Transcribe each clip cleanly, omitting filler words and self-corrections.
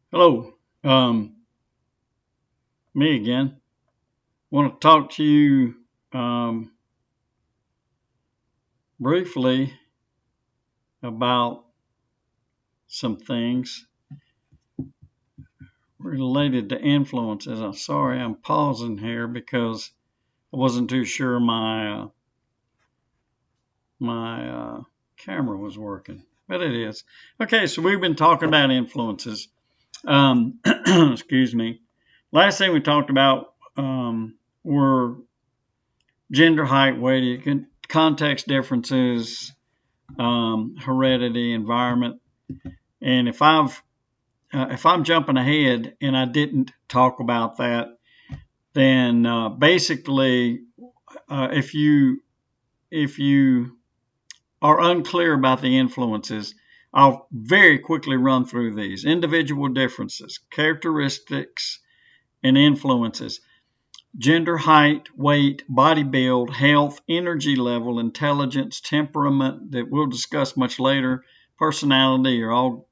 Hello, me again. Want to talk to you briefly about some things related to influences. I'm sorry, I'm pausing here because I wasn't too sure my camera was working, but it is. Okay, so we've been talking about influences. Excuse me. Last thing we talked about were gender, height, weight, context differences, heredity, environment. And if I'm jumping ahead and I didn't talk about that, then basically, if you are unclear about the influences, I'll very quickly run through these individual differences, characteristics, and influences. Gender, height, weight, body build, health, energy level, intelligence, temperament that we'll discuss much later, personality are all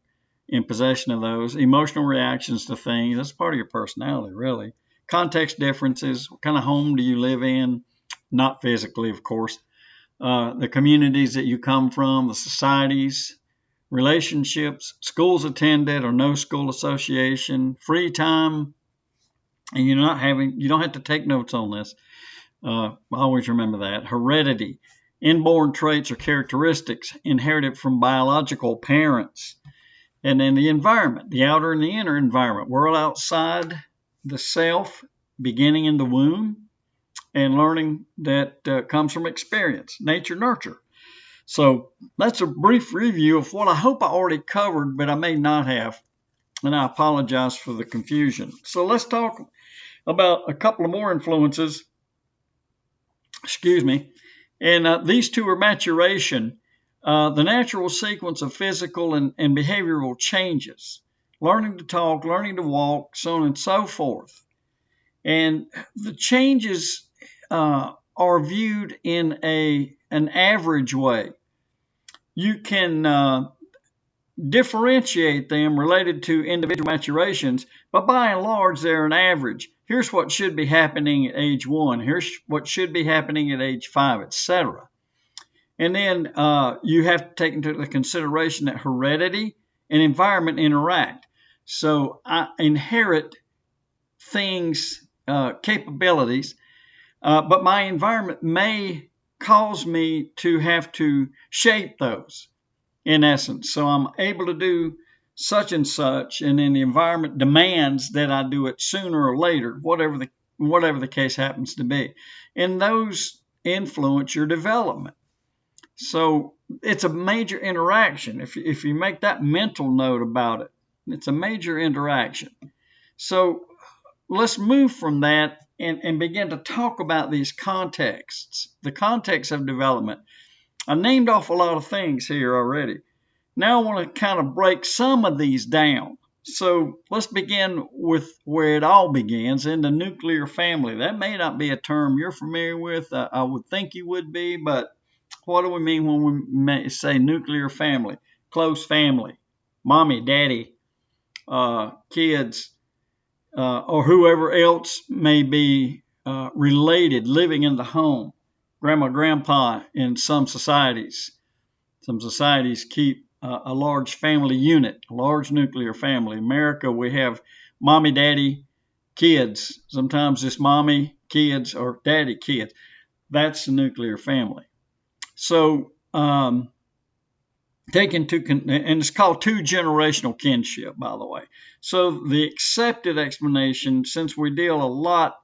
in possession of those. Emotional reactions to things, that's part of your personality, really. Context differences, what kind of home do you live in? Not physically, of course. The communities that you come from, the societies, relationships, schools attended or no school association, free time, and you don't have to take notes on this. Always remember that. Heredity, inborn traits or characteristics inherited from biological parents. And then the environment, the outer and the inner environment, world outside the self, beginning in the womb, and learning that comes from experience, nature, nurture. So that's a brief review of what I hope I already covered, but I may not have, and I apologize for the confusion. So let's talk about a couple of more influences. Excuse me. And these two are maturation, the natural sequence of physical and behavioral changes, learning to talk, learning to walk, so on and so forth. And the changes are viewed in an average way. You can differentiate them related to individual maturations, but by and large, they're an average. Here's what should be happening at age 1. Here's what should be happening at age 5, etc. And then you have to take into the consideration that heredity and environment interact. So I inherit things, capabilities, but my environment may cause me to have to shape those in essence. So I'm able to do such and such, and then the environment demands that I do it sooner or later, whatever the case happens to be. And those influence your development. So it's a major interaction. If you make that mental note about it, it's a major interaction. So let's move from that and begin to talk about these contexts, the context of development. I named off a lot of things here already. Now I want to kind of break some of these down. So let's begin with where it all begins, in the nuclear family. That may not be a term you're familiar with. I would think you would be, but what do we mean when we say nuclear family? Close family, mommy, daddy, kids, or whoever else may be related, living in the home. Grandma, grandpa in some societies. Some societies keep a large family unit, a large nuclear family. America, we have mommy, daddy, kids. Sometimes it's mommy, kids, or daddy, kids. That's the nuclear family. So, and it's called two-generational kinship, by the way. So the accepted explanation, since we deal a lot,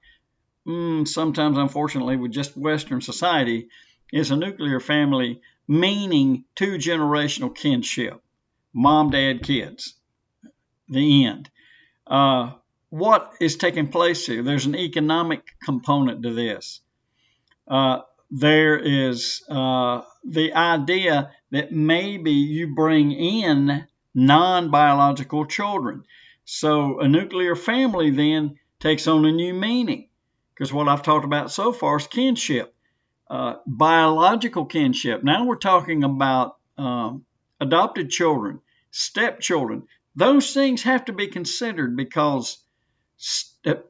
sometimes unfortunately, with just Western society, is a nuclear family meaning two-generational kinship, mom, dad, kids, the end. What is taking place here? There's an economic component to this. There is the idea that maybe you bring in non-biological children. So a nuclear family then takes on a new meaning, because what I've talked about so far is kinship. Biological kinship. Now we're talking about adopted children, stepchildren. Those things have to be considered because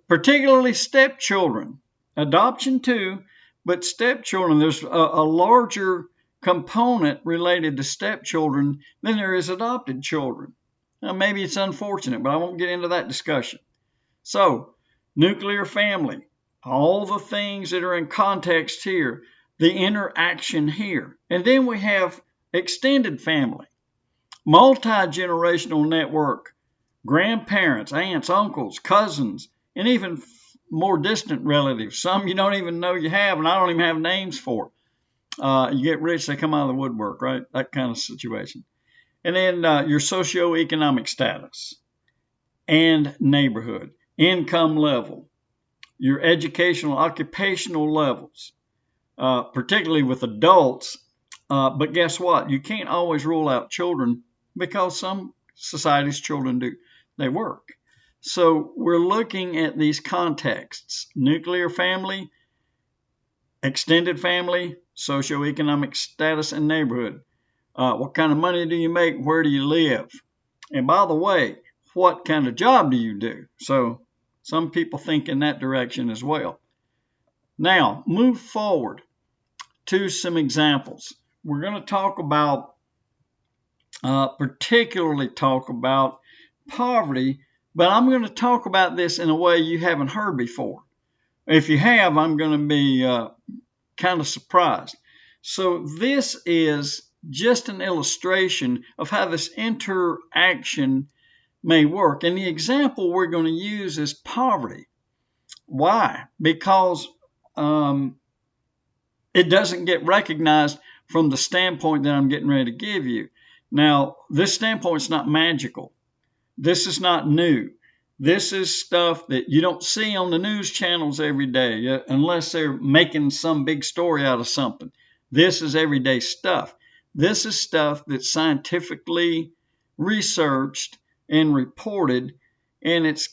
particularly stepchildren, adoption too, but stepchildren, there's a larger component related to stepchildren than there is adopted children. Now, maybe it's unfortunate, but I won't get into that discussion. So, nuclear family, all the things that are in context here, the interaction here. And then we have extended family, multi-generational network, grandparents, aunts, uncles, cousins, and even more distant relatives. Some you don't even know you have, and I don't even have names for. You get rich, they come out of the woodwork, right? That kind of situation. And then your socioeconomic status and neighborhood, income level, your educational, occupational levels, particularly with adults. But guess what? You can't always rule out children because some societies' children do. They work. So we're looking at these contexts: nuclear family, extended family, socioeconomic status, and neighborhood. What kind of money do you make? Where do you live? And by the way, what kind of job do you do? So some people think in that direction as well. Now, move forward to some examples. We're going to talk about, particularly talk about poverty, but I'm going to talk about this in a way you haven't heard before. If you have, I'm going to be kind of surprised. So this is just an illustration of how this interaction may work. And the example we're going to use is poverty. Why? Because it doesn't get recognized from the standpoint that I'm getting ready to give you. Now, this standpoint is not magical. This is not new. This is stuff that you don't see on the news channels every day unless they're making some big story out of something. This is everyday stuff. This is stuff that's scientifically researched and reported, and it's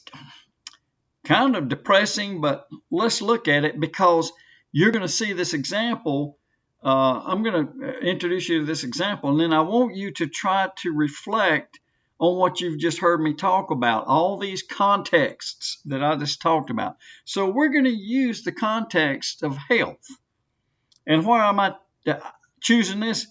kind of depressing, but let's look at it because you're going to see this example. I'm going to introduce you to this example, and then I want you to try to reflect on what you've just heard me talk about, all these contexts that I just talked about. So we're going to use the context of health. And why am I choosing this?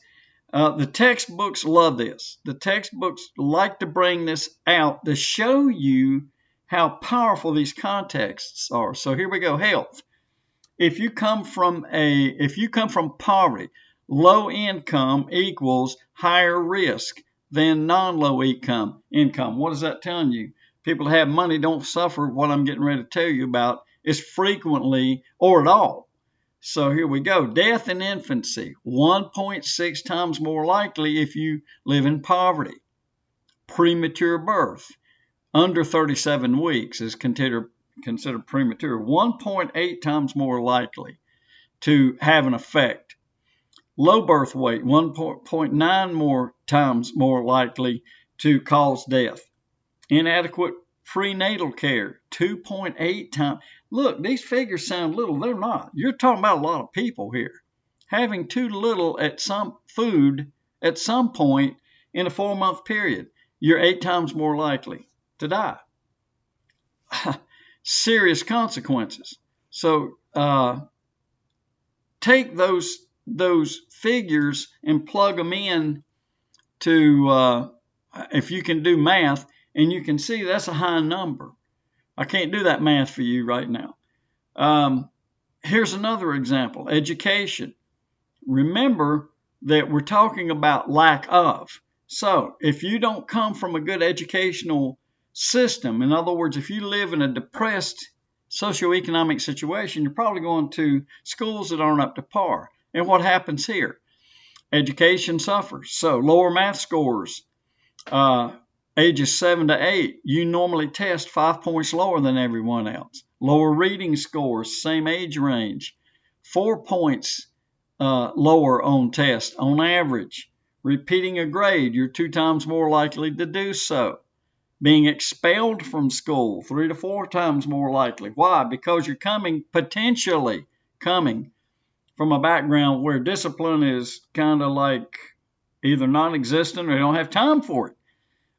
The textbooks love this. The textbooks like to bring this out to show you how powerful these contexts are. So here we go. Health. If you come from poverty, low income equals higher risk than non-low income. What is that telling you? People that have money don't suffer what I'm getting ready to tell you about as frequently or at all. So here we go. Death in infancy, 1.6 times more likely if you live in poverty. Premature birth, under 37 weeks is considered premature, 1.8 times more likely to have an effect. Low birth weight, 1.9 more times more likely to cause death. Inadequate prenatal care, 2.8 times. Look, these figures sound little. They're not. You're talking about a lot of people here. Having too little at some food at some point in a 4-month period, you're 8 times more likely to die. Serious consequences. So take those figures and plug them in to, if you can do math, and you can see that's a high number. I can't do that math for you right now. Here's another example, education. Remember that we're talking about lack of. So if you don't come from a good educational system, in other words, if you live in a depressed socioeconomic situation, you're probably going to schools that aren't up to par. And what happens here? Education suffers. So lower math scores, ages 7 to 8, you normally test 5 points lower than everyone else. Lower reading scores, same age range, 4 points lower on test on average. Repeating a grade, you're 2 times more likely to do so. Being expelled from school, 3 to 4 times more likely. Why? Because you're potentially coming from a background where discipline is kind of like either non-existent or you don't have time for it.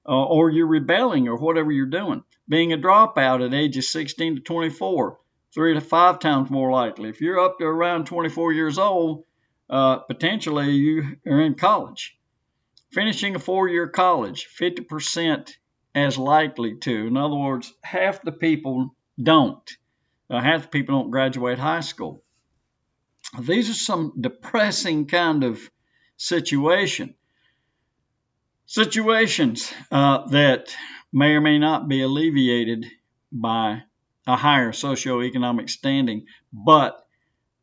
or you're rebelling or whatever you're doing. Being a dropout at ages 16 to 24, 3 to 5 times more likely. If you're up to around 24 years old, potentially you are in college. Finishing a 4-year college, 50% as likely to. In other words, half the people don't. Half the people don't graduate high school. These are some depressing kind of situations that may or may not be alleviated by a higher socioeconomic standing, but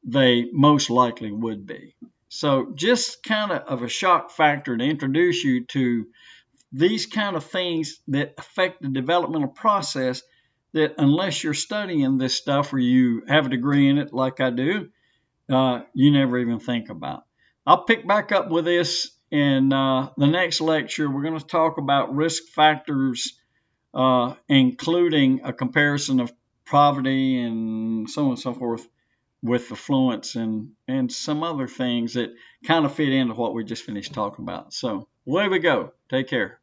they most likely would be. So just kind of a shock factor to introduce you to these kind of things that affect the developmental process that unless you're studying this stuff or you have a degree in it like I do, you never even think about. I'll pick back up with this in the next lecture. We're going to talk about risk factors, including a comparison of poverty and so on and so forth with affluence and some other things that kind of fit into what we just finished talking about. So away we go. Take care.